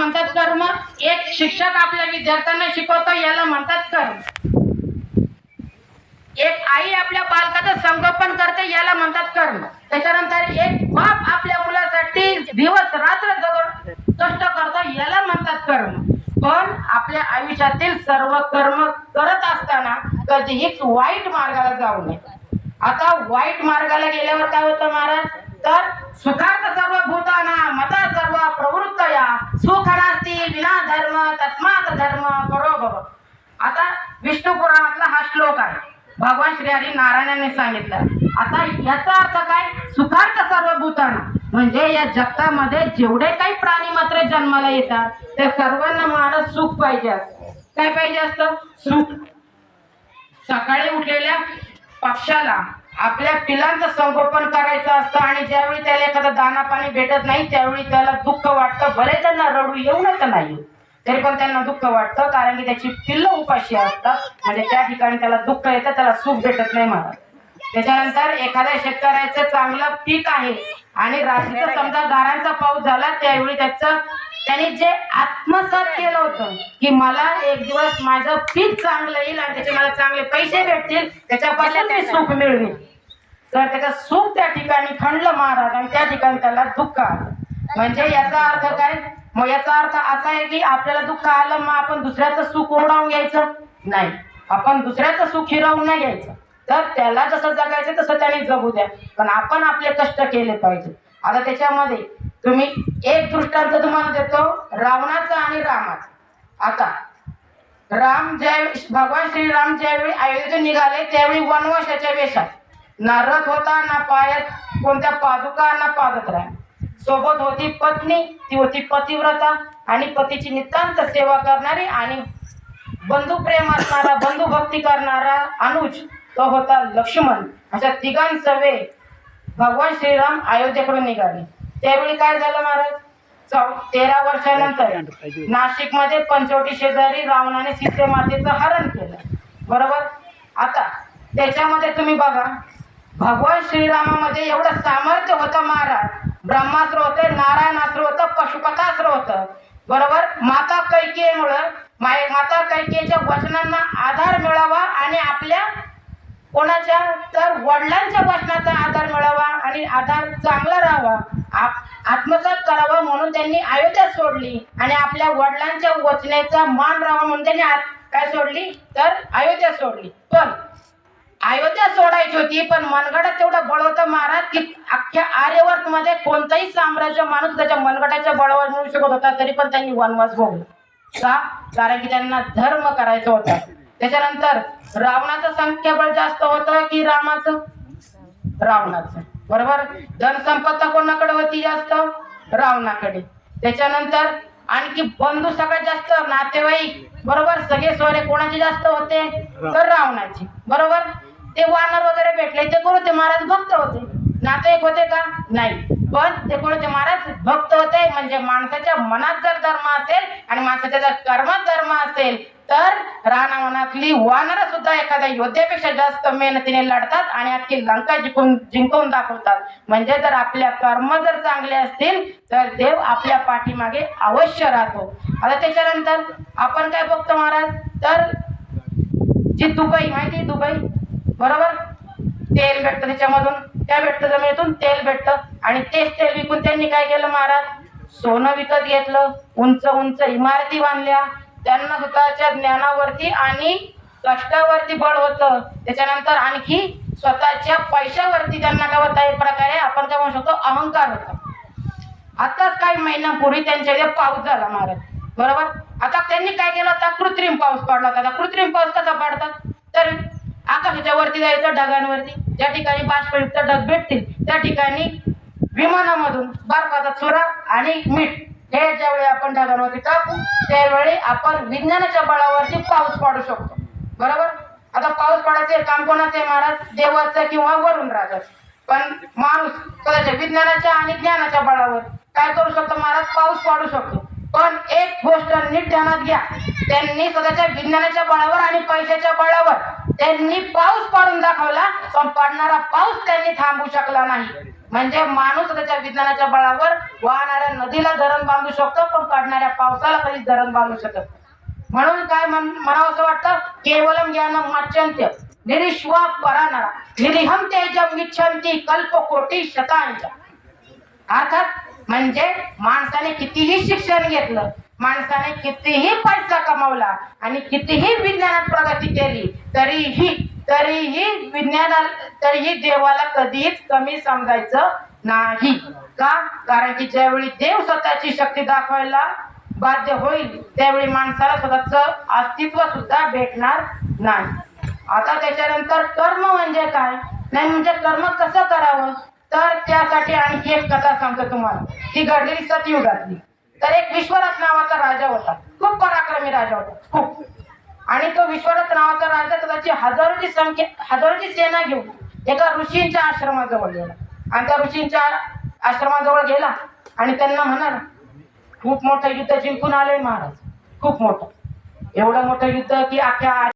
म्हणतात कर्म. एक शिक्षक आपल्या विद्यार्थ्यांना शिकवतो याला म्हणतात कर्म. एक आई आपल्या बालकाचं संगोपन करते याला म्हणतात कर्म. त्याच्यानंतर एक बाप आपल्या मुलासाठी दिवस रात्र कष्ट करतो याला म्हणतात कर्म. पण आपल्या आयुष्यातील सर्व कर्म करत असताना कधीही वाईट मार्गाला जाऊ नये. आता वाईट मार्गाला गेल्यावर काय होतं महाराज, तर सुखार्थ सर्व भूताना मता सर्व प्रवृत्तया सुख नास्ति विना धर्म तस्मात् धर्म करो भव. आता विष्णू पुराणातला हा श्लोक आहे, भगवान श्री हरी नारायणांनी सांगितलं. आता याचा अर्थ काय, सुखार्थ सर्व भूताना म्हणजे या जगतामध्ये जेवढे काही प्राणी मात्र जन्माला येतात त्या सर्वांना महाराज सुख पाहिजे असतं. काय पाहिजे असतं, सुख. सकाळी उठलेल्या पक्षाला आपल्या पिलांचं संगोपन करायचं असतं आणि ज्यावेळी त्याला एखादं दाना पाणी भेटत नाही त्यावेळी त्याला दुःख वाटतं. भले त्यांना रडू येऊ नका नाही तरी पण त्यांना दुःख वाटतं, कारण की त्याची पिल्लं उपाशी असतात. म्हणजे त्या ठिकाणी त्याला दुःख येतं, त्याला सुख भेटत नाही महाराज. त्याच्यानंतर एखाद्या शेतकऱ्याचं चांगलं पीक आहे आणि रात्रीचा समजा गारांचा पाऊस झाला त्यावेळी त्याने जे आत्मसात केलं होतं की मला एक दिवस माझं पीक चांगलं येईल आणि त्याचे मला चांगले पैसे भेटतील, त्याच्यापासून मी सुख मिळवेल, तर त्याचं सुख त्या ठिकाणी खणलं महाराज आणि त्या ठिकाणी त्याला दुःख आलं. म्हणजे याचा अर्थ काय, मग याचा अर्थ असा आहे की आपल्याला दुःख आलं मग आपण दुसऱ्याचं सुख ओढावून घ्यायचं नाही, आपण दुसऱ्याचं सुख हिरावून नाही घ्यायचं. तर त्याला जसं जगायचं तसं त्याने जगू द्या, पण आपण आपले कष्ट केले पाहिजे. आता त्याच्यामध्ये तुम्ही एक दृष्टांत तुम्हाला देतो, रावणाचा आणि रामाचा. आता राम भगवान श्रीराम ज्यावेळी अयोध्येत निघाले त्यावेळी वनवासाच्या वेशात, ना रथ होता ना पायात कोणत्या पादुका ना पादत्राण, सोबत होती पत्नी, ती होती पतिव्रता आणि पतीची नितांत सेवा करणारी आणि बंधुप्रेम असणारा बंधुभक्ती करणारा अनुज तो होता लक्ष्मण. अशा तिघांसवे भगवान श्रीराम अयोध्येकडून निघाले. त्यावेळी काय झालं महाराज, 13 वर्षानंतर नाशिकमध्ये पंचवटी शेजारी रावणाने सीते मातेचं हरण केलं, बरोबर. आता त्याच्यामध्ये तुम्ही बघा भगवान श्रीरामामध्ये एवढं सामर्थ्य होतं महाराज, ब्रह्मास्त्र होतं, नारायणास्त्र होतं, पशुपतास्त्र होतं, बरोबर. माता कैकेयीमुळं माता कैकेयीच्या वचनांना आधार मिळावा आणि आपल्या कोणाच्या तर वडिलांच्या वचनाचा आधार मिळावा आणि आधार चांगला राहावा, आत्मसात करावा म्हणून त्यांनी अयोध्या सोडली आणि आपल्या वडिलांच्या वचनाचा मान राहावा म्हणून त्यांनी काय सोडली, तर अयोध्या सोडली. पण अयोध्या सोडायची होती पण मनगडात तेवढं बळ होतं महाराज की अख्ख्या आर्यवर्त मध्ये कोणताही साम्राज्य माणूस त्याच्या मनगडाच्या बळावर मिळू शकत होता, तरी पण त्यांनी वनवास भोगला. का, कारण की त्यांना धर्म करायचा होता. त्याच्यानंतर रावणाचं संख्याबळ जास्त होतं की रामाचं, रावणाचं, बरोबर. धनसंपत्ती कोणाकडे होती जास्त, रावणाकडे. त्याच्यानंतर आणखी बंधू सगळ्यात जास्त, नातेवाईक, बरोबर, सगळे सोयरे कोणाचे जास्त होते, तर रावणाचे, बरोबर. ते वानर वगैरे भेटले ते कोण होते महाराज, भक्त होते. नातेवाईक होते का, नाही, पण ते कोण होते महाराज, भक्त होते. म्हणजे माणसाच्या मनात जर धर्म असेल आणि माणसाच्या जर कर्मात धर्म असेल तर रानावनातली वानर सुद्धा एखाद्या योद्धेपेक्षा जास्त मेहनतीने लढतात आणि अख्खी लंका जिंकवून दाखवतात. म्हणजे जर आपल्या कर्म जर चांगले असतील तर देव आपल्या पाठीमागे अवश्य राहतो. आता त्याच्यानंतर आपण काय बघतो महाराज, तर जी दुबई माहिती, दुबई, बरोबर, तेल भेटतं त्याच्यामधून, त्या भेटतं जमिनीतून तेल भेटतं आणि तेच तेल विकून त्यांनी काय केलं महाराज, सोनं विकत घेतलं, उंच उंच इमारती बांधल्या. त्यांना स्वतःच्या ज्ञानावरती आणि कष्टावरती बळ होतं. त्याच्यानंतर आणखी स्वतःच्या पैशावरती त्यांना काय होता, एक प्रकारे आपण काय म्हणू शकतो अहंकार होता. आताच काही महिन्यापूर्वी त्यांच्या इथे पाऊस झाला महाराज, बरोबर. आता त्यांनी काय केलं होता, कृत्रिम पाऊस पडला होता. कृत्रिम पाऊस कसा पडतात, तर आकाशाच्या वरती जायचं, ढगांवरती, ज्या ठिकाणी बाष्पयुक्त ढग भेटतील त्या ठिकाणी विमानामधून बर्फाचा चुरा आणि मीठ हे ज्यावेळी आपण ढगांवरती टाकू त्यावेळी आपण विज्ञानाच्या बळावरती पाऊस पाडू शकतो, बरोबर. आता पाऊस पडायचे काम कोणाचे महाराज, देवाचं किंवा वरुण राजाचं. पण माणूस स्वतःच्या विज्ञानाच्या आणि ज्ञानाच्या बळावर काय करू शकतो महाराज, पाऊस पाडू शकतो. पण एक गोष्ट नीट ध्यानात घ्या, त्यांनी स्वतःच्या विज्ञानाच्या बळावर आणि पैशाच्या बळावर त्यांनी पाऊस पाडून दाखवला, पण पडणारा पाऊस त्यांनी थांबवू शकला नाही. म्हणजे माणूस त्याच्या विज्ञानाच्या बळावर वाहणाऱ्या नदीला धरण बांधू शकतो, पण काढणाऱ्या पावसाला कधीच धरण बांधू शकत नाही. म्हणून काय म्हणावं असं वाटतं, केवलम ज्ञानम वाच्यंत्य निरीश्वा परानरा निरीहम तेजम इच्छन्ति कल्पकोटी शतांच्या. अर्थात म्हणजे माणसाने कितीही शिक्षण घेतलं, माणसाने कितीही पैसा कमावला आणि कितीही विज्ञानात प्रगती केली, तरीही देवाला कधीच कमी समजायचं नाही. का? कारण की ज्यावेळी देव स्वतःची शक्ती दाखवायला बाध्य होईल, त्यावेळी माणसाला स्वतःचं अस्तित्व सुद्धा भेटणार नाही. आता त्याच्यानंतर कर्म म्हणजे काय, नाही म्हणजे कर्म कसं करावं, तर त्यासाठी आणखी एक कथा सांगतो तुम्हाला. ती घडलेली सतयुगातली. तर एक विश्वरथ नावाचा राजा होता, खूप पराक्रमी राजा होता, खूप. आणि तो विश्वरथ नावाचा राजा त्याची हजारोची सेना घेऊन एका ऋषींच्या आश्रमाजवळ गेला. आणि त्या ऋषींच्या आश्रमाजवळ गेला आणि त्यांना म्हणाला, खूप मोठं युद्ध जिंकून आलोय महाराज, खूप मोठं, एवढं मोठं युद्ध की अख्ख्या